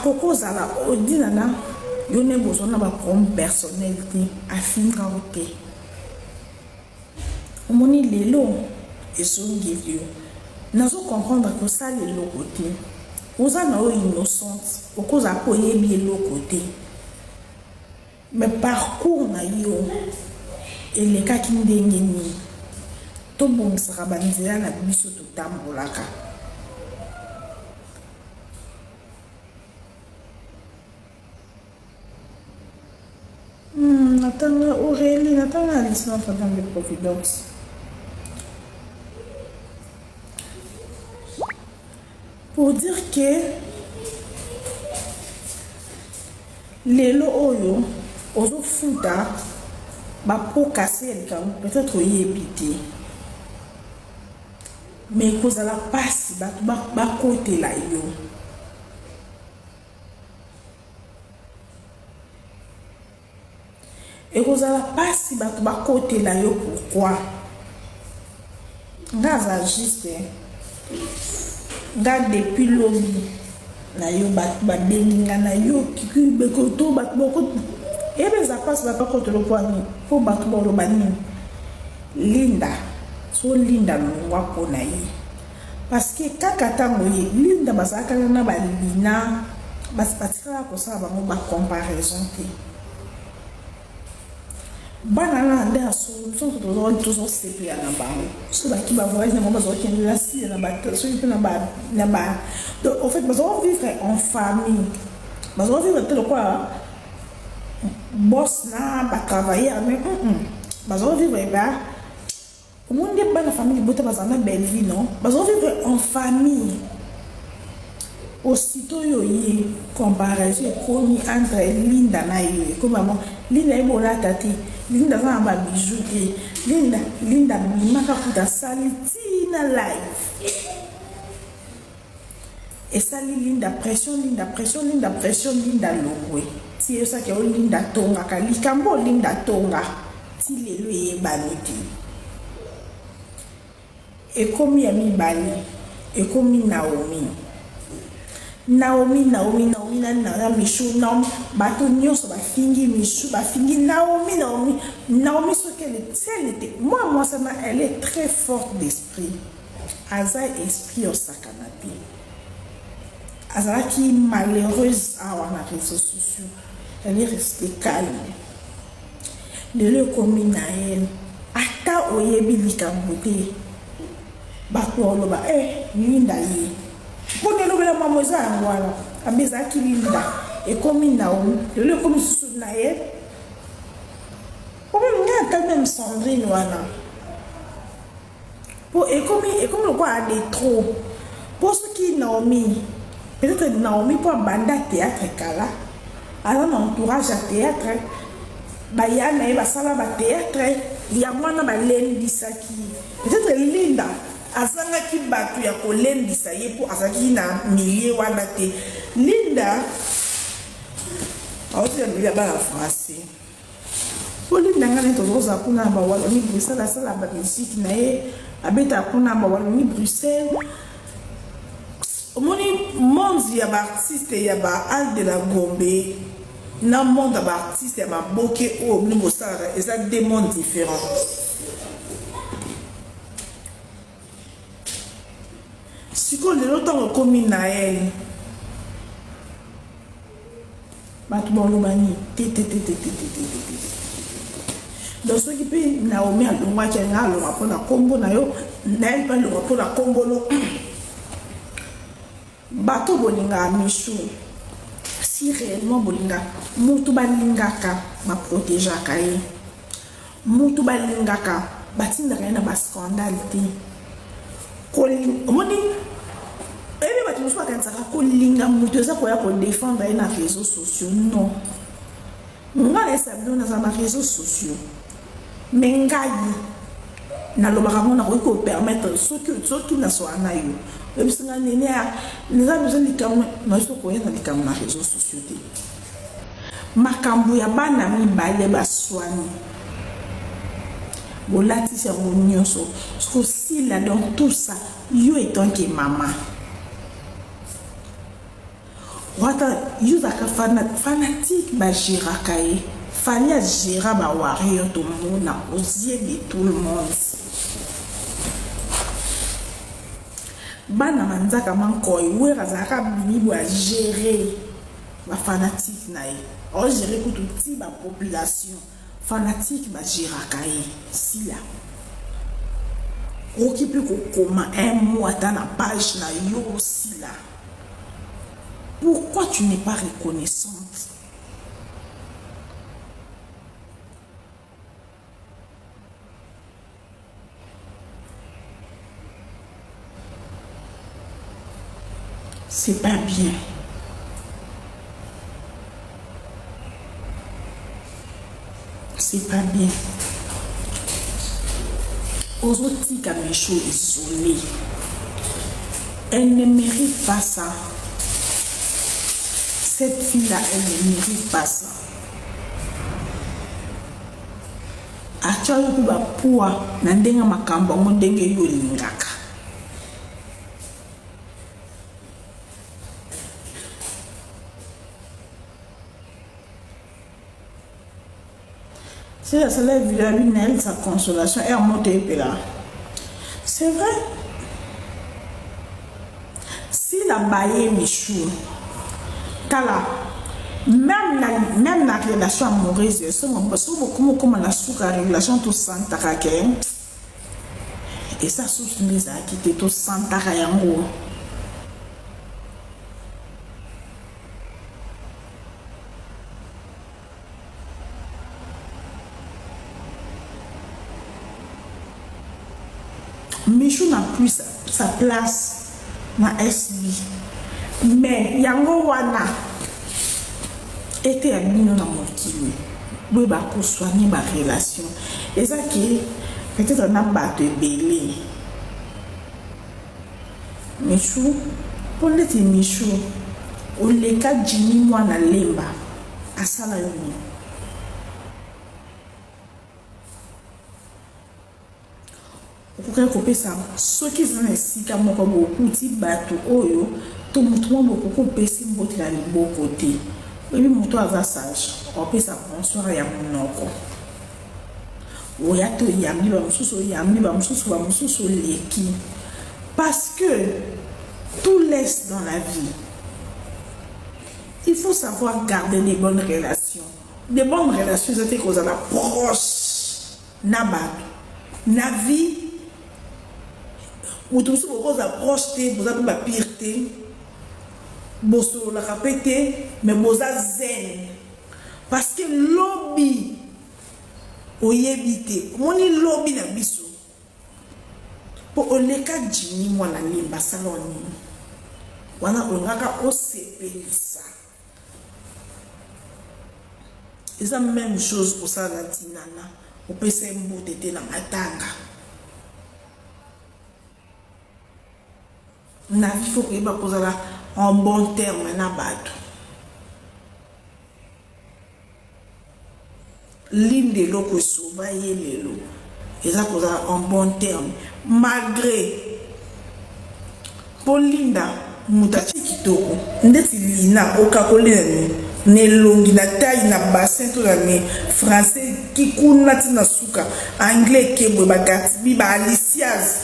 Akoko zala odinana yone besoin na ba comme personnalité afinga ote. Omoni lelo ezongeli. Nazo comprendre que ça le côté. Oza na o innocente, okoza ko yebi le côté. Mais parcours na yo eleka kindenge ni. To bongsaka banzela na biso to tambolaka. Natanga Aurélie, natanga Alice dans de Providence. Pour dire que lelo oyo ozo futa ba po casser peut-être yebité. Mais cause la passe ba côté là yo. Et vous allez passer à côté là, pourquoi? Gaza juste, gars depuis l'homme, na yo bat beninga na yo qui bekoto bat beaucoup. Et bien ça passe pas côté le poignet pour battre le bani. Linda, so Linda n'oua konaï. Parce que kakata moye, Linda basaka na balina, bas patira ko sa ba mo ba comparaison te. Banana nda solution toujours CP à Nabango. Ce qui va voir les moments qui ont la scie na ba so na ba. Donc en fait, nous allons vivre en famille. Nous allons vivre tout quoi boss na ba travailler mais nous allons vivre là. Au monde de la famille bote bazana belle vie non. Nous allons vivre en famille. Aussitôt yo y comparaison komi entre Linda na yo comme maman Linda est bonne tati Linda va ba bijou et Linda maka kuta saliti na live et sali Linda pression Linda longwe si ça que Linda tonga kalikambo Linda tonga ti lelo e baniti et comme yami bali et comme Naomi na Michou nom bato nyonso ba fingi Michou ba fingi Naomi ce qu'elle était moi ça elle est très forte d'esprit aza esprit au sakanapi aza qui malheureuse à la réseaux sociaux elle est restée calme le commis na elle ata oyebi likambote bato loba Linda yi pour nous la mamoza voilà abeza ki Linda et comme Naomi le comme sounaye pour même Sandrine voilà pour et comme le quoi a des trop pour ce qui Naomi peut-être Naomi pour banda théâtre kala alors entourage à théâtre bayana et basala ba théâtre il y a moi na ba lendi saki peut-être Linda azanga ki batu ya kolendisa ye po azaki na milier wana te Linda aotia milier ba la français po Linda ngana tozoza kuna ba wala ni Bruxelles sala ba musique na ye abeta kuna ba wala ni Bruxelles omoni monde ya ba artiste ya ba Al de la Gombe na monde ba artiste ya ba boke o ni mosala eza deux mondes différents. Si on est longtemps comme Naël, Batman Lomani, donc ce qui peut Naomi à l'Oma qui a le rapport à combo Nayo, Naël pas le rapport à combo no. Bato Bolinga Michou, si réellement Bolinga, Moutubalingaka m'a protégé à Kaye, Moutubalingaka, Batin rien à bas scandale. Omoni ebe batu musu bakanisaka kolinga mutu eza koya kodefendre ye na réseaux sociaux non nga na esabino naza na réseaux sociaux mais ngai nalobaka ngo nakoki kopermettre soki nasoa na yo ebisinga nene ya neza biso likambo naso koya na likambo na réseaux sociaux te makambo ya bana mibale baswani Bolati mon nyonso. Aussi là dans tout ça, yo étant que maman. wata yuzaka fanatique ba géraka ye fali a géra ba warrior to mona aux yeux de tout le monde. Bana manzaka mankoy wera zaka bini a gérer ba fanatique na ye o gérer ko tout ba population fanatique ba géraka ye sila occupé comment un mois dans la page na yo sila. Pourquoi tu n'es pas reconnaissante? C'est pas bien. C'est pas bien. Aux autres comme les choses isolées. Elle ne mérite pas ça. Cette fille-là, elle ne mérite pas ça. Achayo kuba pua na ndenga makamba ndenge yo lingaka. Si elle se lève la lunelle, sa consolation est montée là. C'est vrai. Si la baille Michou, Kala, même la relation amoureuse, comme la relation tout santa et ça soutenir à quitter tout santa yango. Michou n'a plus sa place dans SB. Mais yango wana était ami dans mon kilo. Oui, bah pour soigner ma relation. Et ça qui peut-être on a battu belé. Michou, pour les Michou, on les cas Jimmy moi na lemba à Salami. Pourquoi couper ça? Ceux qui sont ici, comme beaucoup de bateaux, tout le monde beaucoup couper si vous êtes dans le beau côté. Et puis, mon toit va sage. On peut ça bonsoir et à mon oncle. Ou ya to yamli ba mususu yamli ba mususu leki. Parce que tout laisse dans la vie. Il faut savoir garder des bonnes relations. Des bonnes relations, c'est que vous avez proche. Nabat. Na vie. Ou tout ce que vous approchez, vous avez ma pireté, vous la répétez, mais vous avez zen. Parce que lobby, vous évitez. Mon lobby na biso. Pour le cas de moi na limba saloni. Wana ongaka osepelisa. Et ça même chose pour ça la tinana. Vous pouvez se mboter na matanga. Na vie faut que ba poser là en bon terme na bato. L'inde loko soba yelelo. Et ça poser en bon terme malgré Paulinda mutachi kitoko ndeti lina okakolene ne longi na taille na bassin to na ne français kikuna tina suka anglais kebwe bagati bi ba alicias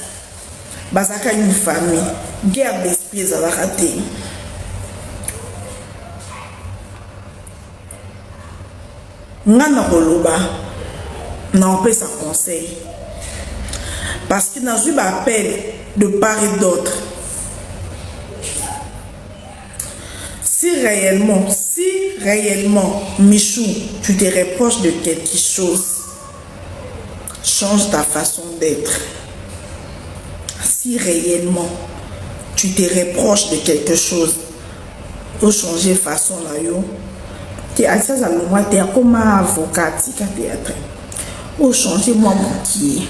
bazaka une famille guerre d'esprit à la raté. Ngana koloba na on peut sa conseil parce que dans une appel de part et d'autre. Si réellement Michou tu te reproches de quelque chose, change ta façon d'être. Si réellement tu te reproches de quelque chose, faut changer façon là yo. Tu as ça le moi tu es comme avocat tika théâtre. Faut changer moi mon qui.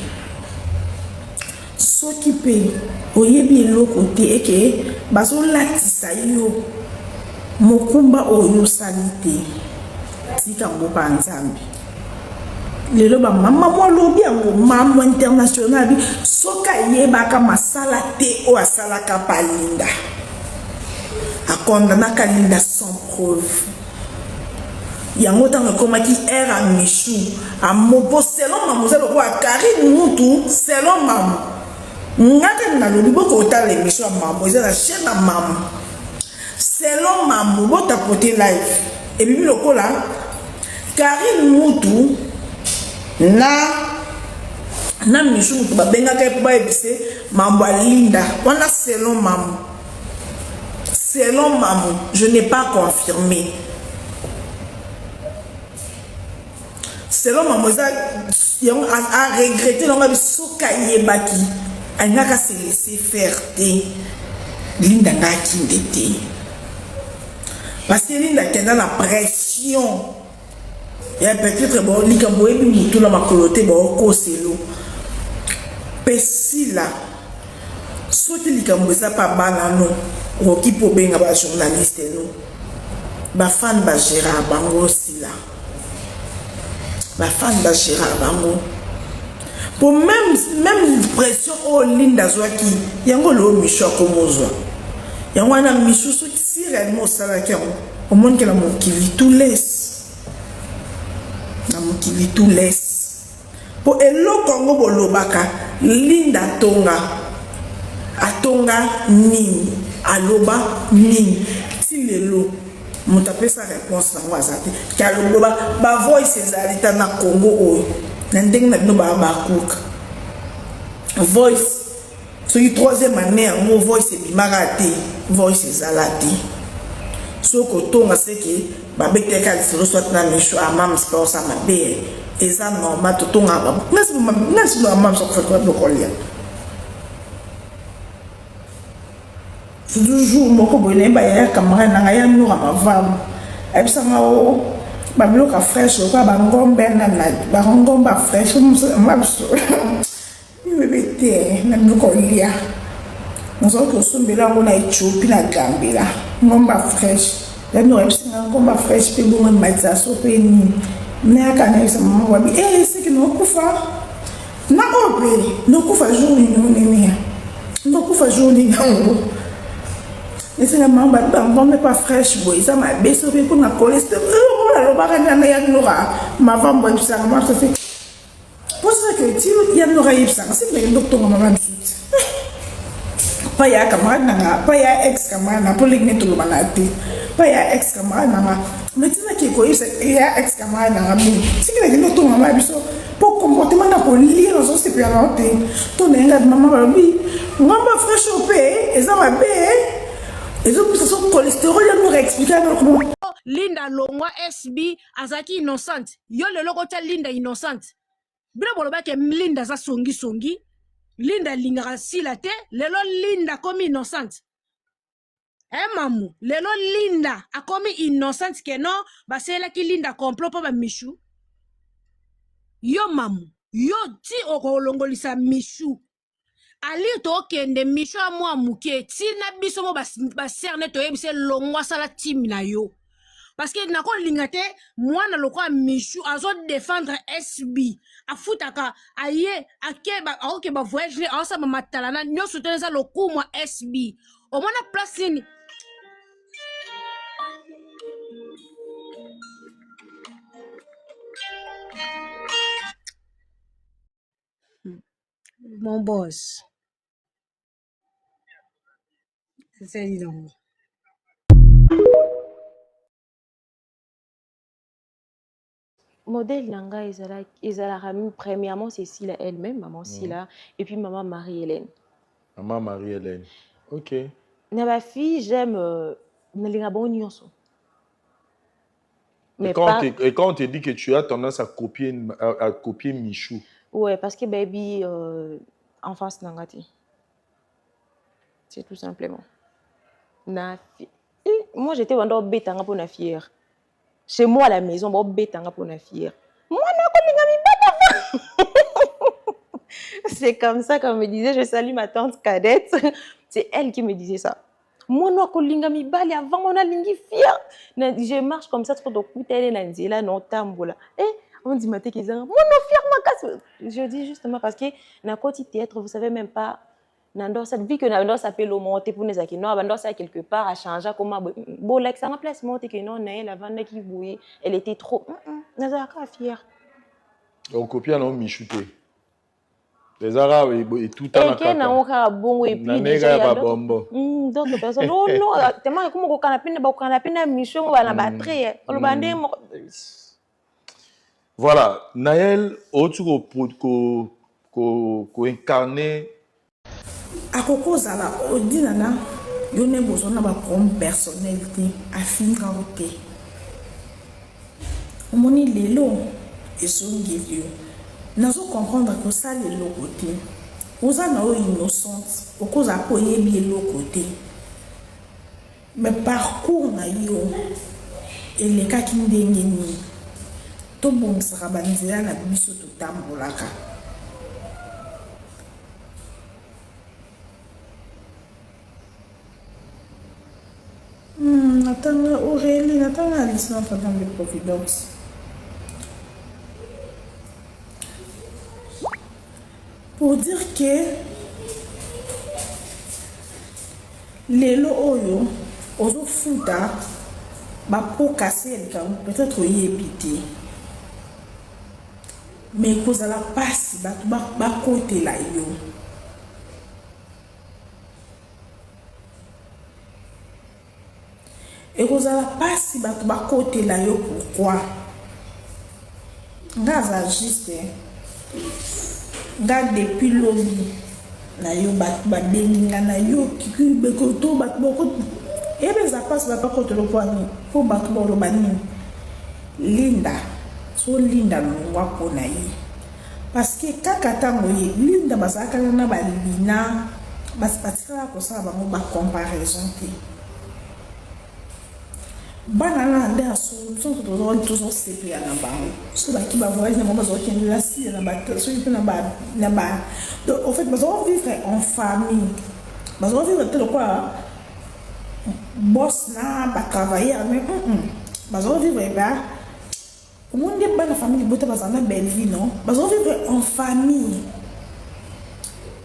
Ce qui peut oyebi le côté et que baso latisa yo mokumba oyo sanité tika mboka nzambe. Lelo ba mama mo lobi yango mama international bi soka yeba ka masala te o asala ka palinda a condamné Kalinda sans preuve. Yango tanga komaki era à Michou a mopo selon mademoiselle roi Karine Moutou selon maman ngaka na lobibo ko tala émission à mademoiselle la chaîne à maman selon maman bo tapoter live et bibi lokola Karine Moutou na Michou Moutou ba benga ka po ba ebise mambo Linda wana selon maman je n'ai pas confirmé. Selon mademoiselle, a regretté l'homme soka yebaki, elle n'a qu'à se laisser faire des Linda n'a qui parce que Linda qui est dans la pression. Il y a peut-être bon, Likambo et Moutou la macoloté bon koselo. Pessi là, soit Likambo ça pas banano, Rocky pour benga ba journaliste nous, ba fan ba Gérard Bango aussi là. Ma femme d'Achira Bango. Pour même pression au Linda Zwaki, yango lo Michou Komozo. Yango na Michou so si réellement ça qui au monde que la mokili tout laisse. Na mokili tout laisse. Pour elo Congo bolobaka Linda Atonga nini aloba nini ti lelo. Mon tapé sa réponse na wazate car le ba voice ezalita na Congo oyo na ndenge na bino ba kuka voice so yi troisième année en voice ebimaka te voice ezalati so ko tonga seke ba beteka lisolo soit na Michou amam sport sa mabe eza normal to tonga ba nasi no amam so ko fa ko kolia toujours moko boné ba ya camarade na ya nura mavam ebisanga o ba bloka fresh ko ba ngombe na ba ngomba fresh mabso bébé na ndoko lia nzo ko sumbela ngona ichupi na gambela ngomba fresh ya no ebisanga ngomba fresh pe bonga matza so pe ni na kana isa mama wabi c'est que no kufa na obe no kufa journée no nenia no kufa journée nango. Et c'est la maman qui pas fraîche, boy. Ça m'a baissé pour la cholestérol. Ma femme, moi, ça m'a fait. Pour ça que il y a une ça, c'est le docteur maman. Pas ya camarade, pas ya ex camarade, pour les tout le malade. Pas ya ex camarade, mais tu sais qu'il y a ex camarade, c'est que le docteur maman, pour comportement pour lire, on se peut annoncer. Ton élève maman va lui, maman fraîche au pays, et ça m'a baissé. Et donc, ça son cholestérol, il nous réexplique comment. Linda Longwa SB azaki innocente. Yo le logo ta Linda innocente. Bila boloba ke Linda za songi. Linda lingara silate. Lelo Linda comme innocente. Mamu. Lelo Linda a comme innocente ke non. Basela ki Linda complot pa ba Michou. Yo mamu. Yo ti okolongolisa Michou. Ali to kende Michou a moi muke ti na biso mo ba serne to yebise longwa sala team na yo parce que nako lingate moi na lokwa Michou azo défendre SB afutaka aye akeba aoke ba voyage ensa mama talana nyo soutenir ça loku moi SB au moins na place ni mon boss. C'est évident. Modèle Nanga Ezala premièrement Cécile elle-même, maman Silla, et puis maman Marie-Hélène. Maman Marie-Hélène. Ok. Ma fille, j'aime Nalinga Bonyoso. Et quand on te dit que tu as tendance à copier Michou. Ouais, parce que baby, en face Nangati. C'est tout simplement. Moi, j'étais vraiment bête pour la fière. Chez moi, à la maison, je suis bête pour la fière. Moi, c'est comme ça qu'on me disait, je salue ma tante cadette. C'est elle qui me disait ça. Moi, avant, on a lingi fière. Je marche comme ça, trop de non tambola. Et on dit, moi, non fière, ma casse. Je dis justement parce que dans le côté théâtre, vous savez même pas Nandosa, vu que Nandosa peut le monter pour nous qui non, Nandosa quelque part a changé comment bon like ça ma place monter que non elle la vendre qui bouillait, elle était trop Nazaka fière. On copie non michouté. Les arabes et tout à la kaka. Et na oka bon et puis déjà il y a d'autres personnes. Non non, tellement comme ko kanapina mission on va la battre. On le bande. Voilà, Naël autour ko incarner akoko zala odinana yone bozona ba comme personnalité afinga ote omoni lelo ezongeli nazo comprendre que ça lelo côté oza na o innocente okoza ko yebi lelo côté mais parcours na yo eleka kindenge ni to bomisaka banzela na biso totambolaka. Attends, Aurélie, attends, Alice, non, pendant les providences. Pour dire que les loyaux, aux futa, ma peau cassée, peut-être y éviter. Mais cause à la passe, ma côté là, yo. Et vous allez pas si vous côté là, pourquoi? Gaza juste, gars depuis lobby, na yo bat benga na yo qui bekoto bat beaucoup. Et bien ça passe pas contre le poignet. Faut battre le bani. Linda, so Linda longwa kona yi. Parce que kakata moye Linda basaka na balina, bas patika ko sa ba mo ba comparaison te. Banana nde solution toujours CP na bango so ba ki ba voyage na mama zo kende la si na ba so ipe na ba donc en fait bazo vivre en famille bazo vivre tel quoi boss na ba travailler mais bazo vivre ba au monde ba na famille bota bazana belle vie non bazo vivre en famille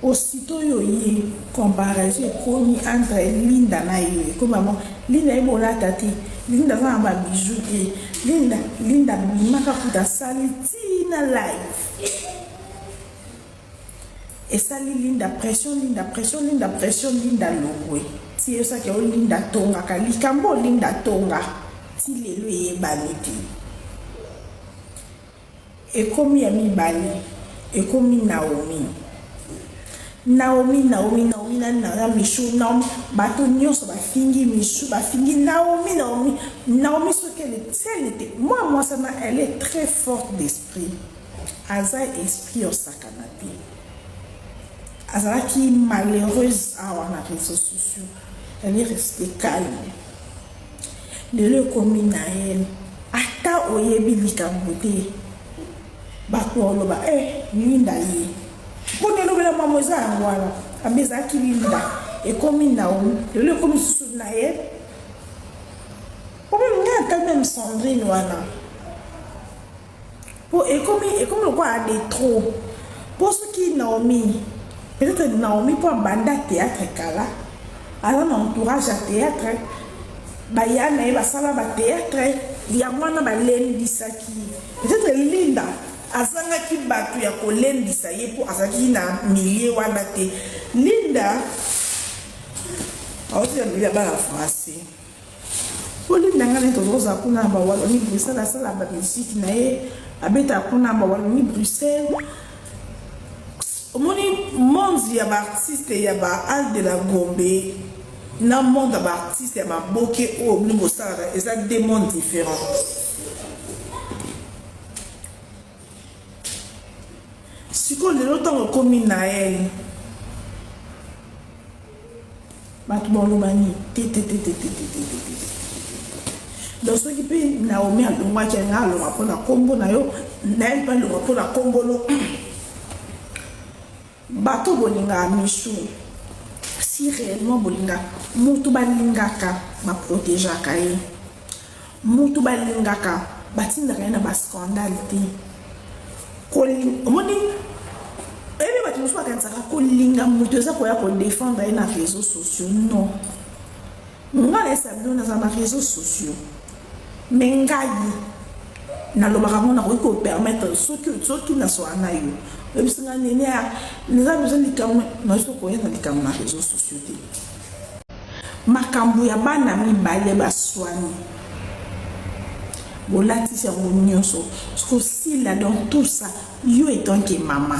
aussitôt yo yi comparaison komi entre Linda na yo comme maman Linda est bon la tati Linda va ba bijou et Linda maka kuta saliti na live et sali Linda pression Linda longwe si ça que Linda tonga kalikambo Linda tonga ti lelo e baliti et comme ya mi bali et comme Naomi na Michou nom bato nyonso ba fingi Michou ba fingi Naomi ce qu'elle était moi ça elle est très forte d'esprit aza esprit au sakanapi aza qui malheureuse à na réseaux sociaux elle est restée calme le commis na elle ata oyebi likambote bato loba Linda yi pour nous la mamoza voilà abeza ki Linda et comme Naomi le comme sous naël pour même quand même Sandrine voilà pour et comme le quoi a des trop pour ce qui Naomi peut-être Naomi pour banda théâtre kala alors entourage à théâtre bayana et basala ba théâtre ya mwana ba lendi saki peut-être Linda azanga ki batu ya kolendisa ye po azaki na milier wana te Linda auti ya ba la français po Linda ngane tozoza kuna ba wala ni Bruxelles sala ba musique na ye abeta kuna ba wala ni Bruxelles omoni monde ya ba artiste ya ba Al de la Gombe na monde ba artiste ya ba boke o mlimbo sala eza deux mondes différents. Si on est longtemps comme Naël, donc ce qui peut Naomi à l'ombre qui a le rapport à combo nayo Naël pas le rapport à combo no bateau bolinga Michou si réellement bolinga mutu balingaka ma protéger kaye mutu balingaka batinda kana ba scandale te omoni ele mosusu bakanisaka kolinga moto eza koya kodefendre ye na réseaux sociaux. Non, nga naesa bino naza na réseaux sociaux, me ngai nalobaka ngo nakoki kopermettre soki nasoa na yo oyebisinga nene ya neza besoin likambo naso koya na likambo na réseaux sociaux te. Makambo ya bana mibale baswani bolatisi yango nyonso kosila dans tout ça yo étant que mama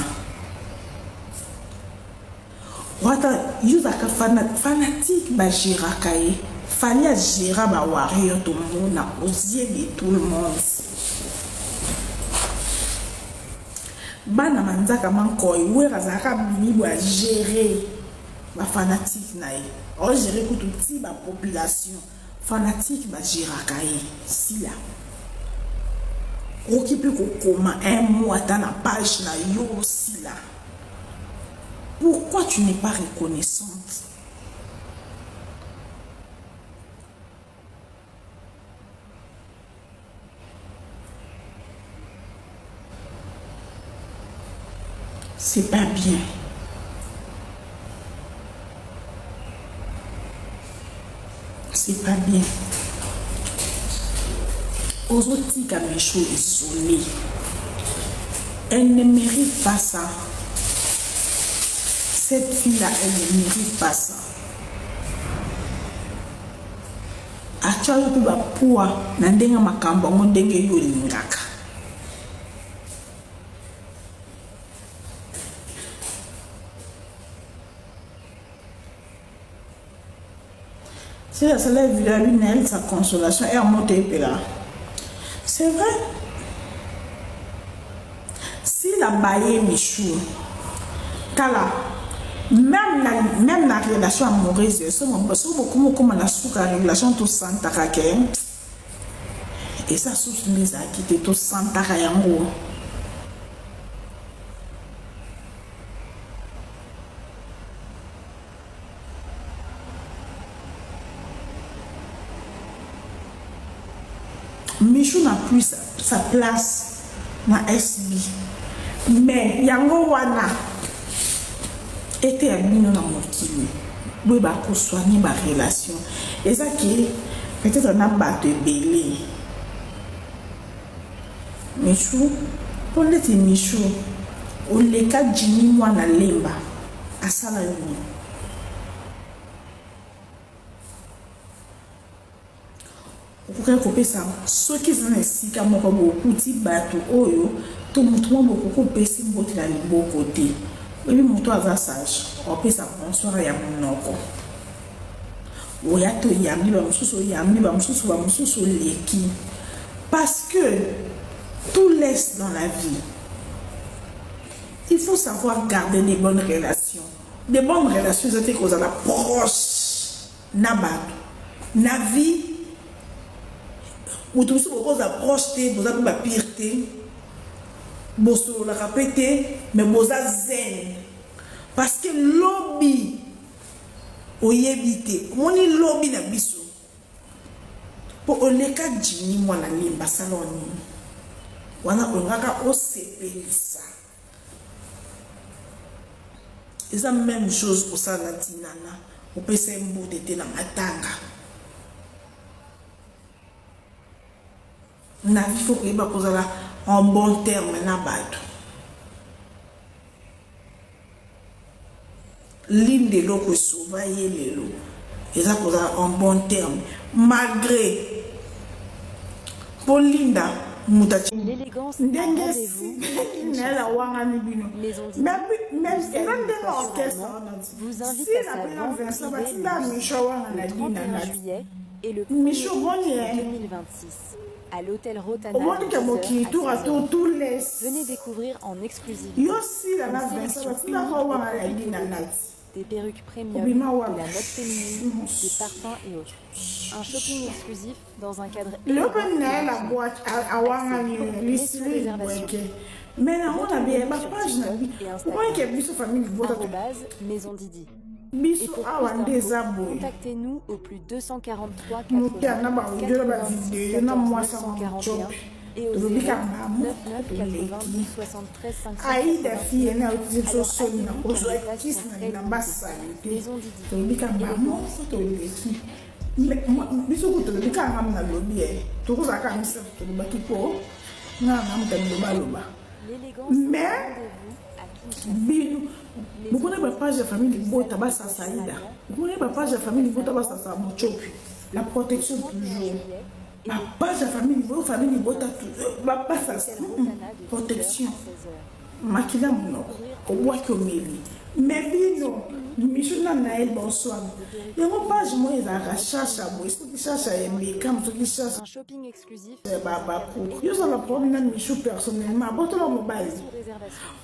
wata yuzaka fanatique bagéraka ye fali agéra bawarrior tomona aux yeux de tout le monde. Bana manzaka mankoy wera zaka bini a gérer ba fanatique na ye o gérer kutu ti ba population fanatique bagéraka ye sila occupé kokoma un mois dans la page na yo sila. Pourquoi tu n'es pas reconnaissante? C'est pas bien. C'est pas bien. Aux autres qui ont choses isolées, elle ne mérite pas ça. Cette fille-là, elle ne mérite pas ça. Actuellement, tu vas pouvoir n'endenga makamba ngondenge yo lingaka. Si la soleil vu la lune, elle, sa consolation, elle a monté là. C'est vrai. Si la baille Michou, Kala, même la relation amoureuse, c'est beaucoup comme la relation tout sans taraké. Et ça, sous les acquis, tout sans tarayango. Michou n'a plus sa place dans SB. Mais yango wana était à bino na mokili. Oui, bah pour soigner ma relation. Et ça qui peut-être on a battu belé. Michou, pour l'être Michou, on les cas Jimmy moi na lemba à Salayoni. Pourquoi couper ça? Ceux qui sont ici, comme beaucoup de bateaux, oyo, tout le monde beaucoup couper si vous êtes dans le beau côté. Et puis, mon toit va sage. On peut ça bonsoir ya monoko. Oya to yambi ba mususu yambi ba mususu leki. Parce que tout laisse dans la vie. Il faut savoir garder des bonnes relations. Des bonnes relations, c'est que vous avez proche. Nabat. Na vie. Ou tout ce que vous approchez, vous avez la pireté, vous avez la répété, mais vous avez zen. Parce que lobby, vous évitez. Moi, ni lobby na biso. Pour les cas de moi, na limba saloni. Wana ongaka osepelisa. C'est la même chose pour ça, la tinana. On peut s'embouter dans matanga. Il faut que vous ayez un bon terme. L'île de l'eau que sauvaille les lots. Et ça vous avez un bon terme. Malgré pour Linda, l'élégance à rendez-vous, vous invite à sa vente privée le 31 juillet et le 1er juillet 2026 à l'hôtel Rotana. Venez découvrir en exclusivité une sélection des perruques premium, de la mode féminine, des parfums et autres. Un shopping exclusif dans un cadre élégant et sur réservation. Maison Didi. Et pour plus d'infos, contactez-nous au plus 243 80 96 14 241 et au 0 99 90 73 580 Maison Didi. Vous connaissez ma page de famille Botaba Saïda. Vous connaissez ma page de famille Botaba Mochopi. La protection toujours. Ma page de famille Bota toujours. Ma page protection. Makila Mono. Koboa Komeli. Mais bino, Michuna Naël bonsoir. Il y a une page moi ils a cherché à moi, ils cherchent à aimer comme ceux qui cherchent un shopping exclusif. Baba pour. Yo ça va prendre une Michou personnellement, boto la mobile.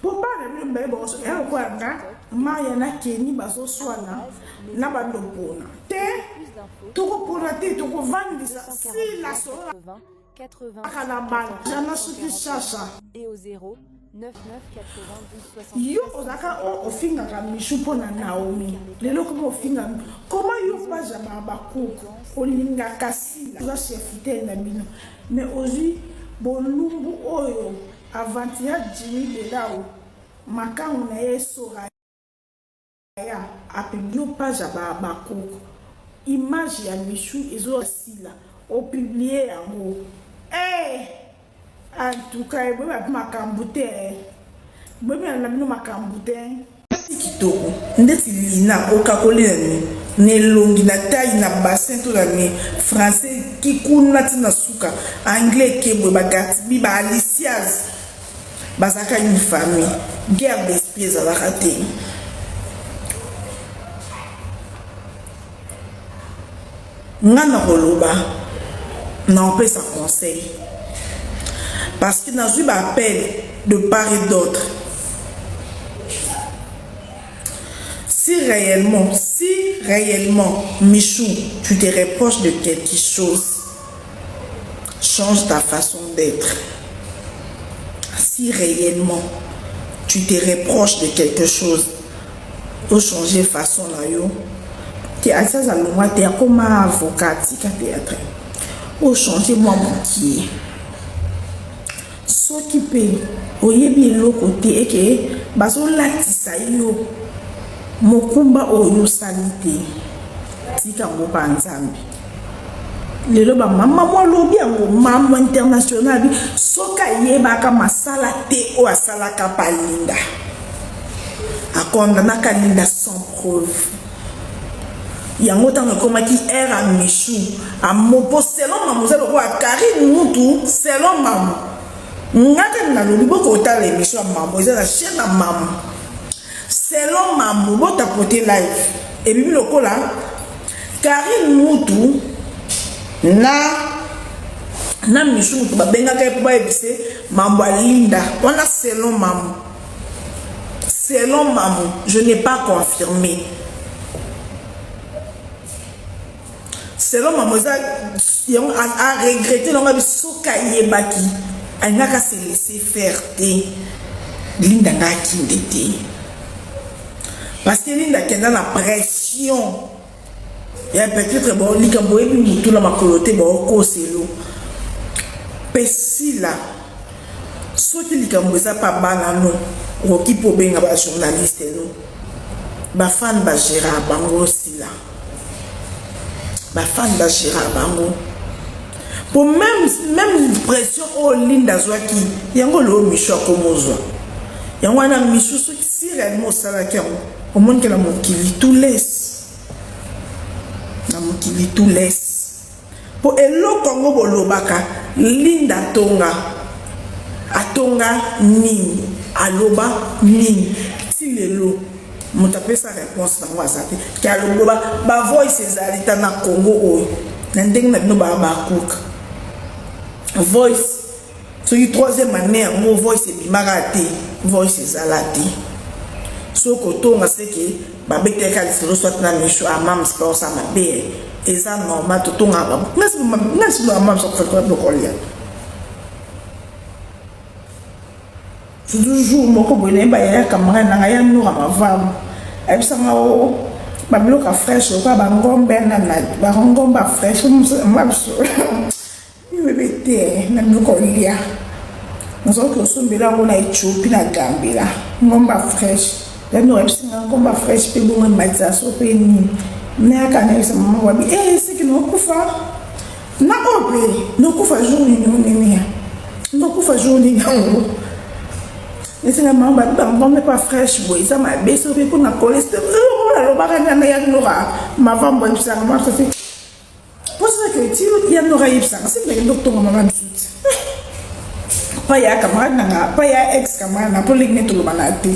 Pour pas le même bon, et quoi là, Maya na Keni baso swana na bando bona. Te toko pona te toko vendre ça. Si la sora 80 j'en ai ceux qui cherchent et au 0 99 90 yo ozaka ofinga ka Michou pona Naomi lelo comme ofinga comment yo pas jaba bakoko olinga kasi la chef fidèle na bino mais aujourd'hui bolumbu oyo avantia Jimmy Belao makangu na yeso ya apibio pas jaba bakoko image ya Michou ezo sila o publier yango en tout cas, je vais m'acambouter. Je vais m'acambouter. Kitoko ndeti lina okakole ne longi na taille na bassin to la ne français kikuna tina suka anglais kebwe bagati bi ba alicias bazaka une famille guerre d'esprit za raté ngana koloba na on peut sa conseil parce que dans une appel de part et d'autre. Si réellement, Michou, tu te reproches de quelque chose, change ta façon d'être. Si réellement, tu te reproches de quelque chose, faut changer façon là yo. Tu as ça à moi, tu es comme un avocat, tu as faut changer moi mon qui. Qui peut oyebi le côté et que baso latisa yo mokumba oyo salite tika ngoba nzambe lelo ba mama mo lobi yango mama international bi soka yeba ka masala te o asala ka palinda akonda na kalinda sans preuve yango tango komaki era Michou a mopo selon mademoiselle roi Karine Moutou selon maman ngaka na lobi boko ta l'émission maman ils la chaîne à maman selon maman bota poté live et bibi lokola Karine Moutou na Michou ba benga ka po ba ebise mambo linda wana selon maman je n'ai pas confirmé selon maman a regretté non ba bisoka yebaki Aïnaka se laisser faire des Linda n'a qui parce que Linda qui est dans la pression. Il y a peut-être bon likambo et puis tout la makolote bon koselo. Pessi là. Ce qui likambo ça pas banano. Roki po benga ba journaliste no. Ba fan ba Gérard Bango si là. Ba fan ba Gérard Bango. Pour même pression au Linda Zwaki, yango le Michou Komozo. Yango na Michou si réellement ça la kiango. Au monde que la mokili tout laisse. La mokili tout laisse. Pour elo Congo bolobaka Linda Atonga nini aloba nini si lelo motape sa réponse na WhatsApp ki aloba ba voice ezalita na Congo o na ndenge na bino ba kuka voice so you troisième année mo voice e bimagate voice ezalati so ko tonga seke ba beteka lisolo soit na Michou amam sport sa mabe eza normal to tonga ba nasi no amam so ko kolia toujours moko boné ba ya camarade na ya nura mavam ebisanga o babiloka fresh ko ba ngombe na ba ngomba fresh mabso bébé te na biloko lia nazoki osombela yango na Ethiopie na Gambia ngomba fresh yani oyebisinga ngomba fresh mpe bongo ematisa so mpe nini nayaka nayebisa mama wabi siki nokufa na ope nokufa jour nini onini ya nokufa jour nini yango esinga mama babi bangombe pa fresh boye eza mabe so mpe mpona cholesterol alobaka nana yanora mavambo ayebisanga masasi posaka eti yanora ayebisanga sindeke ndokutonga mama misuti pa ya camarade nanga pa ya ex camarade na po leki ne toloba na te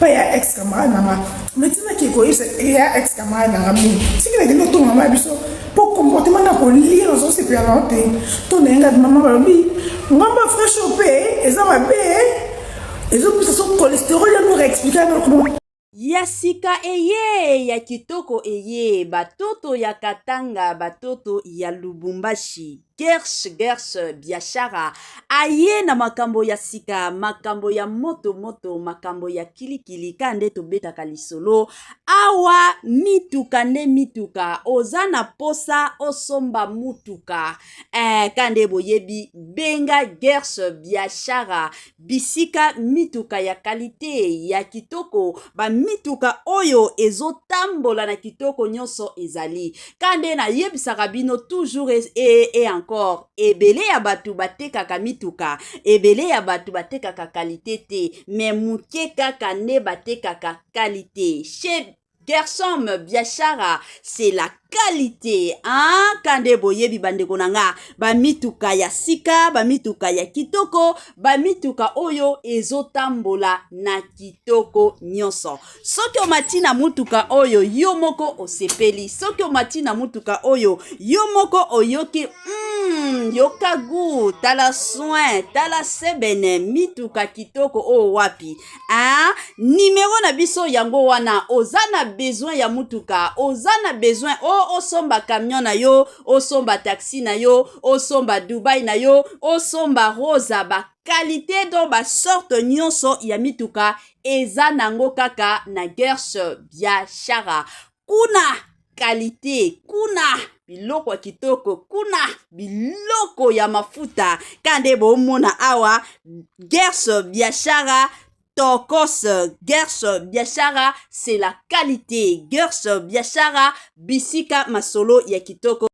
pa ya ex camarade nanga mais tina ki koyebisa ya ex camarade nanga mingi sikileke ndotonga mama biso po comportement na kolia ozosepela nao te to nayenga mama balobi ngomba fresh ope eza mabe ezopesa so cholesterol yango expliquer na ya sika eye ya kitoko eye batoto ya Katanga batoto ya Lubumbashi Gersh biashara aye na makambo ya sika makambo ya moto makambo ya kilikili kande tobetaka lisolo awa mituka nde mituka ozana posa osomba mutuka kande boyebi benga Gersh biashara bisika mituka ya kalite ya kitoko ba mituka oyo ezotambola na kitoko nyonso ezali kande na yebisaka bino toujours et encore ebele ya batu batekaka mituka ebele ya batu batekaka kalite te mais muke kaka ne batekaka kalite chez Gershom biashara c'est la qualité kande boyebi bandeko nanga ba mituka ya sika ba mituka ya kitoko ba mituka oyo ezotambola na kitoko nyonso soki omati na mutuka oyo yo moko osepeli soki omati na mutuka oyo yo moko oyoki yoka gu tala soin tala sebene mituka kitoko o wapi numero na biso yango wana ozana besoin ya mutuka ozana besoin osomba camion na yo osomba taxi na yo osomba Dubai na yo osomba rosa ba qualité do ba sorte nyonso ya mituka eza nango kaka na Gersh biashara kuna qualité kuna biloko ya kitoko kuna biloko ya mafuta kande bomona awa Gersh biashara Tokos Gersh biashara c'est la qualité Gersh biashara bisika masolo ya kitoko